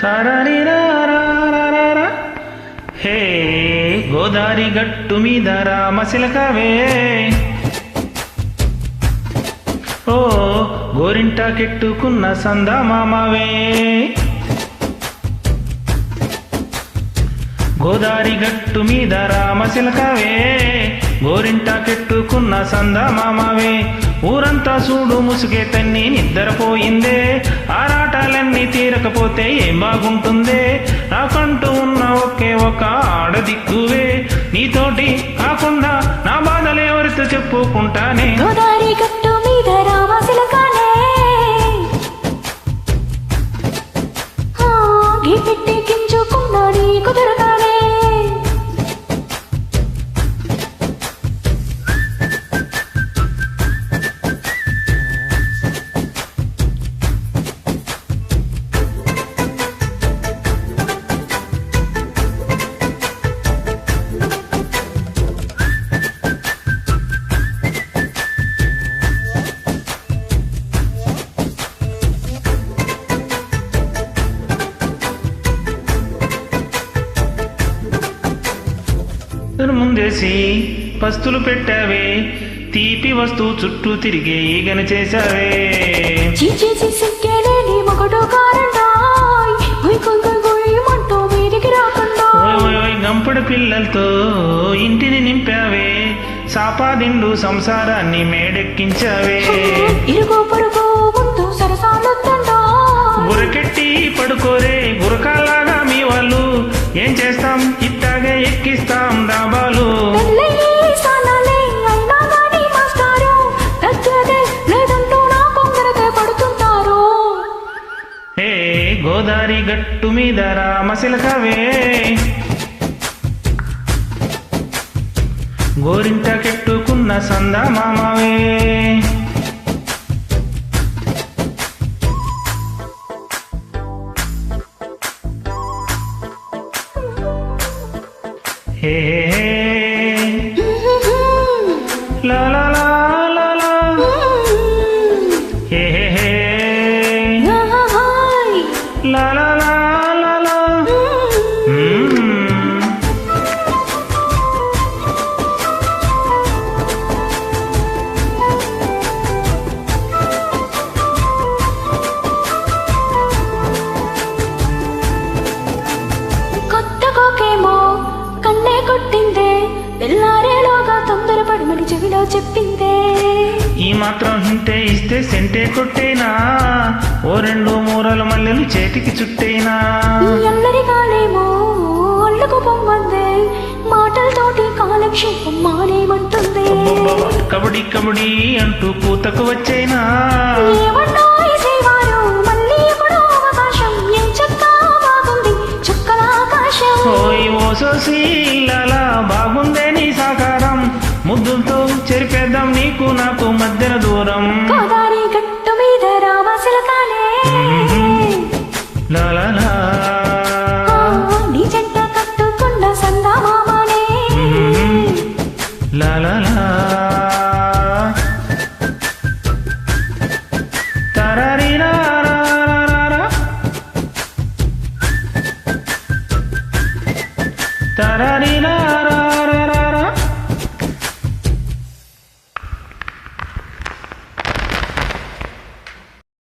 తారరిరారారారా. హే గోదారి గట్టు మీద రామశిలకవే, ఓ గోరింట కెట్టుకున్న సందమామవే. గోదారి గట్టు మీద రామశిలకవే, గోరింట కెట్టుకున్న సందమామవే. ఊరంతా చూడు ముసుగే తన్ని నిద్రపోయిందే, ఆరాటాలన్నీ తీరకపోతే ఏం బాగుంటుందే. నాకంటూ ఉన్న ఒకే ఒక ఆడదిక్కువే, నీతోటి కాకుండా నా బాధలు ఎవరితో చెప్పుకుంటానే. గోదారి గట్టు మీద రామశిలకనే, పెట్టి గింజుకున్నా నీకు దొరకానే. ముందేసి పస్తులు పెట్టావే, తీపి వస్తువు చుట్టూ తిరిగే ఈగను చేశావే. గంపడి పిల్లలతో ఇంటిని నింపావే, సాపాదిండు సంసారాన్ని మేడెక్కించావే. గురకెట్టి పడుకోరే గురకాలాగా మీ వాళ్ళు, ఏం చేస్తాం ఇట్టాగే ఎక్కిస్తాం డాబాలు. హే గోదారి గట్టు మీద రామశిలకవే, గోరింట కెట్టుకున్న సందమామవే. హే లా లా లా లా లా, హే లా లా లా లా లా. కొత్త కోకేమో కన్నే కొట్టిందే, తెల్లారేలోగా తొందరపడి మరి చెవిలో చెప్పిందే. ఈ మాత్రం హింటే ఇస్తే సెంటే కొట్టేనా, ఓ రెండు మూరల మల్లెలు చేతికి చుట్టేనా. అందరి కాలేమో ఒళ్ళకు పొమ్మందే, మాటలతోటి కాలక్షేపం మానేమంటుంది. కబడ్డీ కబడ్డీ అంటూ కూతకు వచ్చేనా. ఓయ్ ఓ సోసీలాలా బాగుందే నీ సాకారం, ముద్దులతో చెరిపేద్దాం నీకు నాకు మధ్యన దూరం. గోదారి గట్టు మీద రామశిలకనే, లాలా నీ జంట కట్టుకున్న సందమామనే. లాలా తారరిరారారారా, తారరిరా.